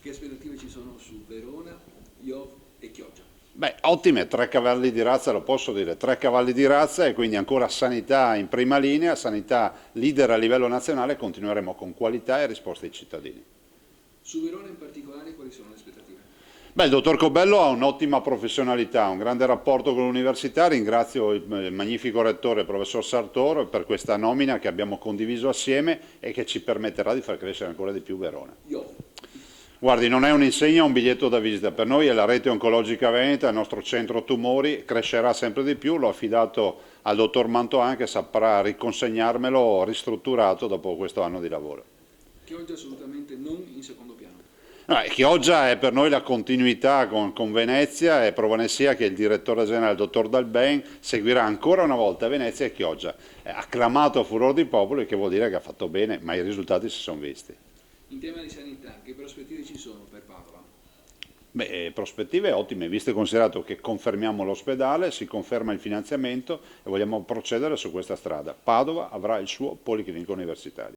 Che aspettative ci sono su Verona, Iov e Chioggia? Beh, ottime, tre cavalli di razza, lo posso dire, tre cavalli di razza e quindi ancora sanità in prima linea, sanità leader a livello nazionale, continueremo con qualità e risposte ai cittadini. Su Verona in particolare quali sono le aspettative? Beh, il dottor Cobello ha un'ottima professionalità, un grande rapporto con l'università, ringrazio il magnifico rettore, il professor Sartoro, per questa nomina che abbiamo condiviso assieme e che ci permetterà di far crescere ancora di più Verona. Iov. Guardi, non è un'insegna, è un biglietto da visita, per noi è la rete oncologica veneta, il nostro centro tumori crescerà sempre di più, l'ho affidato al dottor Mantoan che saprà riconsegnarmelo ristrutturato dopo questo anno di lavoro. Chioggia assolutamente non in secondo piano. Chioggia è per noi la continuità con Venezia e Provanessia che il direttore generale, il dottor Dalben, seguirà ancora una volta Venezia e Chioggia. È acclamato a furor di popolo, il che vuol dire che ha fatto bene, ma i risultati si sono visti. In tema di sanità, che prospettive ci sono per Padova? Beh, prospettive ottime, visto e considerato che confermiamo l'ospedale, si conferma il finanziamento e vogliamo procedere su questa strada. Padova avrà il suo policlinico universitario.